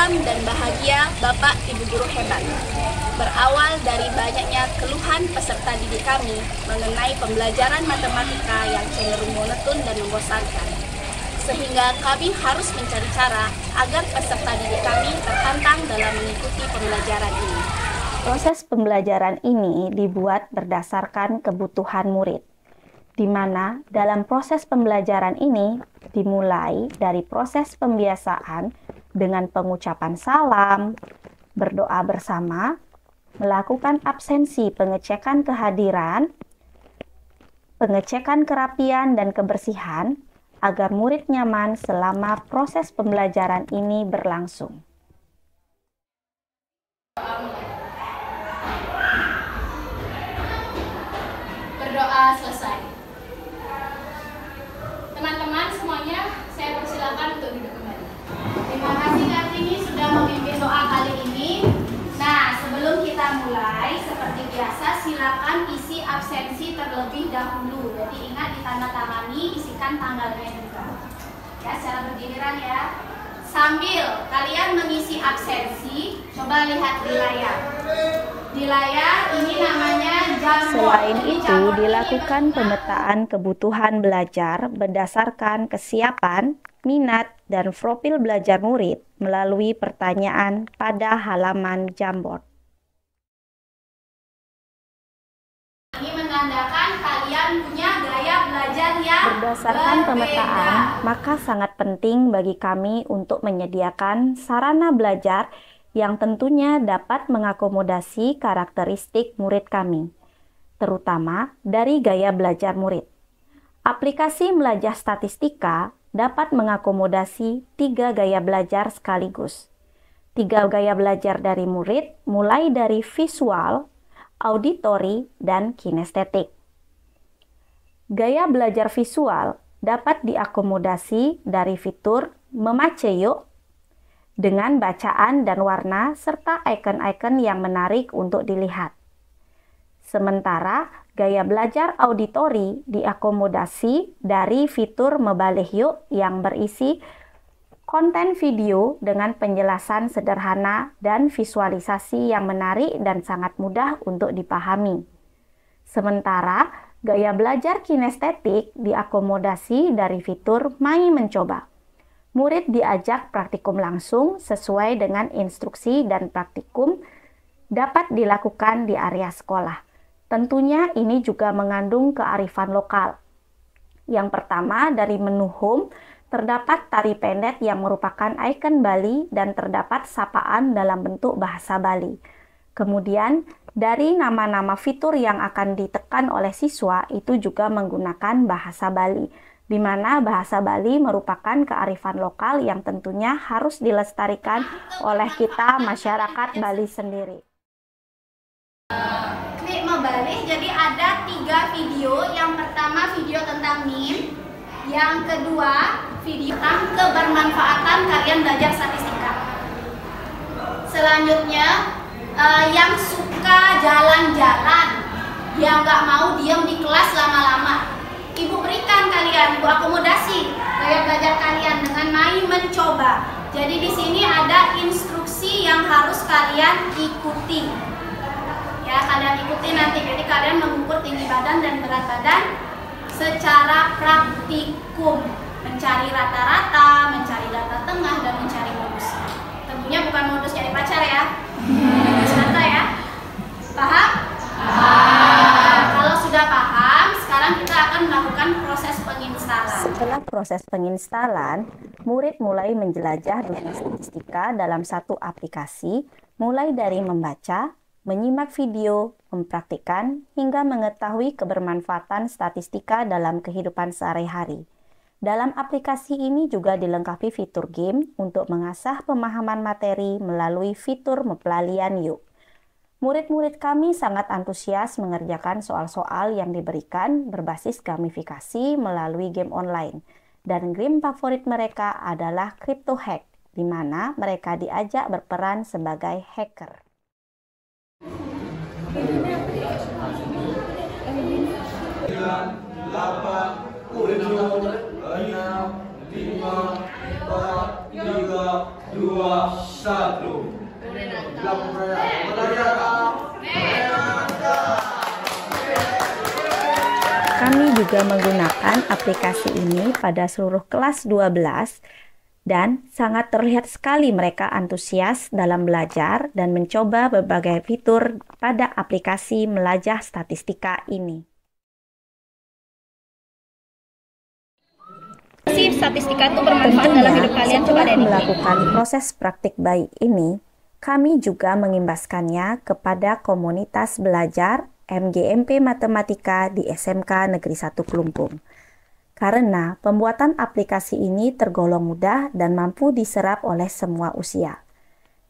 Salam dan bahagia Bapak Ibu Guru hebat. Berawal dari banyaknya keluhan peserta didik kami mengenai pembelajaran matematika yang cenderung monoton dan membosankan, sehingga kami harus mencari cara agar peserta didik kami tertantang dalam mengikuti pembelajaran ini. Proses pembelajaran ini dibuat berdasarkan kebutuhan murid, di mana dalam proses pembelajaran ini dimulai dari proses pembiasaan dengan pengucapan salam, berdoa bersama, melakukan absensi pengecekan kehadiran, pengecekan kerapian dan kebersihan, agar murid nyaman selama proses pembelajaran ini berlangsung. Berdoa selesai. Teman-teman semuanya, saya persilakan untuk duduk kembali. Terima kasih Kartini sudah memimpin doa kali ini. Nah, sebelum kita mulai, seperti biasa silakan isi absensi terlebih dahulu. Jadi ingat ditandatangani, isikan tanggalnya juga. Ya, secara bergiliran ya. Sambil kalian mengisi absensi, coba lihat di layar. Di layar ini namanya Jamboard. Selain itu, dilakukan pemetaan kebutuhan belajar berdasarkan kesiapan, minat, dan profil belajar murid melalui pertanyaan pada halaman Jamboard. Ini menandakan kalian punya gaya belajar yang Berdasarkan pemetaan, maka sangat penting bagi kami untuk menyediakan sarana belajar yang tentunya dapat mengakomodasi karakteristik murid kami, terutama dari gaya belajar murid. Aplikasi Belajar Statistika dapat mengakomodasi 3 gaya belajar sekaligus. 3 gaya belajar dari murid mulai dari visual, auditori, dan kinestetik. Gaya belajar visual dapat diakomodasi dari fitur Memace Yuk dengan bacaan dan warna serta icon-icon yang menarik untuk dilihat. Sementara gaya belajar auditori diakomodasi dari fitur Mebalih Yuk yang berisi konten video dengan penjelasan sederhana dan visualisasi yang menarik dan sangat mudah untuk dipahami. Sementara gaya belajar kinestetik diakomodasi dari fitur Mai Mencoba. Murid diajak praktikum langsung sesuai dengan instruksi dan praktikum dapat dilakukan di area sekolah. Tentunya ini juga mengandung kearifan lokal. Yang pertama, dari menu home terdapat tari pendek yang merupakan ikon Bali dan terdapat sapaan dalam bentuk bahasa Bali. Kemudian, dari nama-nama fitur yang akan ditekan oleh siswa itu juga menggunakan bahasa Bali, di mana bahasa Bali merupakan kearifan lokal yang tentunya harus dilestarikan oleh kita masyarakat Bali sendiri. Klik Mebalih, jadi ada 3 video. Yang pertama video tentang meme, yang kedua video tentang kebermanfaatan kalian belajar statistika. Selanjutnya yang suka jalan-jalan, yang nggak mau diam di kelas lama-lama, Ibu berikan kalian, Ibu akomodasi gaya belajar kalian dengan Mai Mencoba. Jadi di sini ada instruksi yang harus kalian ikuti. Ya, kalian ikuti nanti. Jadi kalian mengukur tinggi badan dan berat badan secara praktikum, mencari rata-rata, mencari data tengah, dan mencari modus. Tentunya bukan modus cari pacar ya. Modus data ya. Paham? Kalau sudah paham, sekarang kita akan melakukan proses penginstalan. Setelah proses penginstalan, murid mulai menjelajah dunia statistika dalam satu aplikasi, mulai dari membaca, menyimak video, mempraktikkan, hingga mengetahui kebermanfaatan statistika dalam kehidupan sehari-hari. Dalam aplikasi ini juga dilengkapi fitur game untuk mengasah pemahaman materi melalui fitur Mepelalian Yuk. Murid-murid kami sangat antusias mengerjakan soal-soal yang diberikan berbasis gamifikasi melalui game online. Dan game favorit mereka adalah Crypto Hack, di mana mereka diajak berperan sebagai hacker. 8, 7, 6, 5, 4, 3, 2, Kami juga menggunakan aplikasi ini pada seluruh kelas 12 dan sangat terlihat sekali mereka antusias dalam belajar dan mencoba berbagai fitur pada aplikasi Melajah Statistika ini. Statistika itu bermanfaat dalam hidup kalian. Coba Setelah melakukan proses praktik baik ini, kami juga mengimbaskannya kepada komunitas belajar MGMP Matematika di SMK Negeri 1 Kelungkung. Karena pembuatan aplikasi ini tergolong mudah dan mampu diserap oleh semua usia.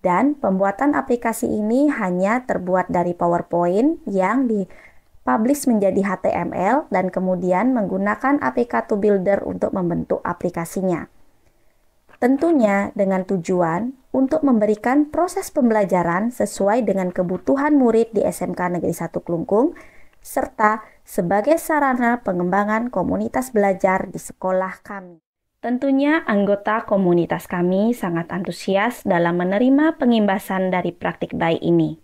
Dan pembuatan aplikasi ini hanya terbuat dari PowerPoint yang dipublish menjadi HTML dan kemudian menggunakan APK to Builder untuk membentuk aplikasinya. Tentunya dengan tujuan untuk memberikan proses pembelajaran sesuai dengan kebutuhan murid di SMK Negeri 1 Kelungkung, serta sebagai sarana pengembangan komunitas belajar di sekolah kami. Tentunya anggota komunitas kami sangat antusias dalam menerima pengimbasan dari praktik baik ini.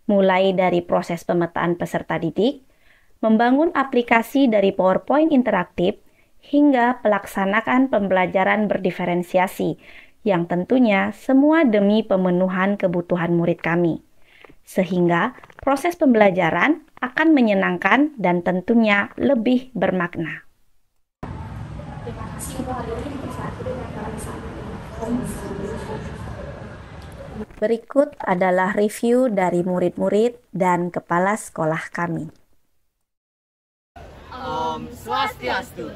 Mulai dari proses pemetaan peserta didik, membangun aplikasi dari PowerPoint interaktif, hingga pelaksanaan pembelajaran berdiferensiasi, yang tentunya semua demi pemenuhan kebutuhan murid kami. Sehingga proses pembelajaran akan menyenangkan dan tentunya lebih bermakna. Berikut adalah review dari murid-murid dan kepala sekolah kami. Om Swastiastu.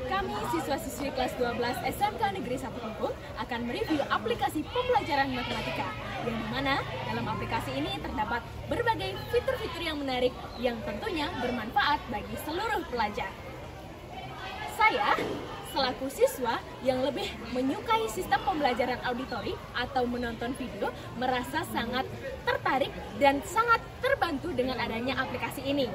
Kami siswa-siswi kelas 12 SMK Negeri 1 Kelungkung akan mereview aplikasi pembelajaran matematika, yang dimana dalam aplikasi ini terdapat berbagai fitur-fitur yang menarik yang tentunya bermanfaat bagi seluruh pelajar. Saya, selaku siswa yang lebih menyukai sistem pembelajaran auditori atau menonton video, merasa sangat tertarik dan sangat terbantu dengan adanya aplikasi ini.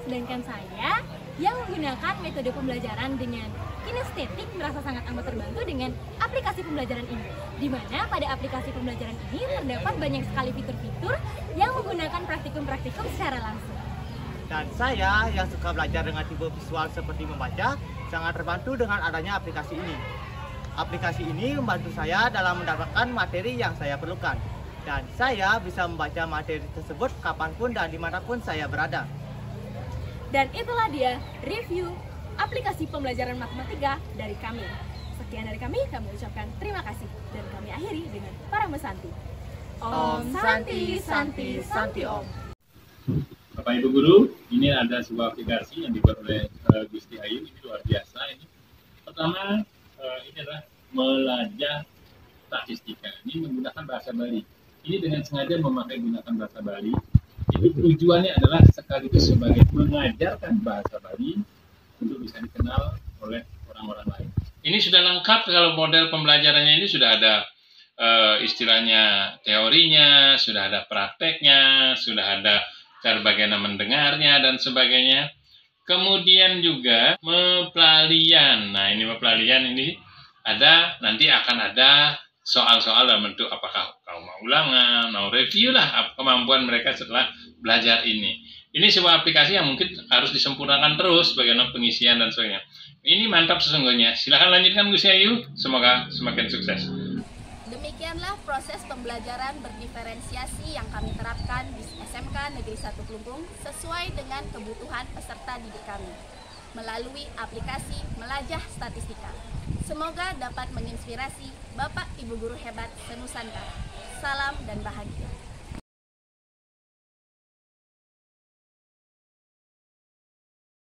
Sedangkan saya yang menggunakan metode pembelajaran dengan kinestetik merasa sangat amat terbantu dengan aplikasi pembelajaran ini, di mana pada aplikasi pembelajaran ini terdapat banyak sekali fitur-fitur yang menggunakan praktikum-praktikum secara langsung. Dan saya yang suka belajar dengan tipe visual seperti membaca, sangat terbantu dengan adanya aplikasi ini. Aplikasi ini membantu saya dalam mendapatkan materi yang saya perlukan. Dan saya bisa membaca materi tersebut kapanpun dan dimanapun saya berada. Dan itulah dia review aplikasi pembelajaran matematika dari kami. Sekian dari kami ucapkan terima kasih. Dan kami akhiri dengan Parama Santi. Om Santi, Santi, Santi Om. Bapak Ibu Guru, ini ada sebuah aplikasi yang dibuat oleh Gusti Ayu, ini luar biasa. Ini pertama, ini adalah Melajah Statistika. Ini menggunakan bahasa Bali. Ini dengan sengaja memakai gunakan bahasa Bali. Itu tujuannya adalah sekaligus sebagai mengajarkan bahasa Bali untuk bisa dikenal oleh orang-orang lain. Ini sudah lengkap kalau model pembelajarannya ini sudah ada istilahnya teorinya, sudah ada prakteknya, sudah ada cara bagaimana mendengarnya dan sebagainya. Kemudian juga mempelalian. Nah, ini mempelalian ini nanti akan ada soal-soal dalam bentuk apakah kau mau ulangan, mau review lah kemampuan mereka setelah belajar ini. Ini sebuah aplikasi yang mungkin harus disempurnakan terus bagaimana pengisian dan sebagainya. Ini mantap sesungguhnya. Silahkan lanjutkan Gus Ayu, semoga semakin sukses. Demikianlah proses pembelajaran berdiferensiasi yang kami terapkan di SMK Negeri 1 Kelungkung sesuai dengan kebutuhan peserta didik kami melalui aplikasi Melajah Statistika. Semoga dapat menginspirasi Bapak Ibu Guru hebat senusantara. Salam dan bahagia.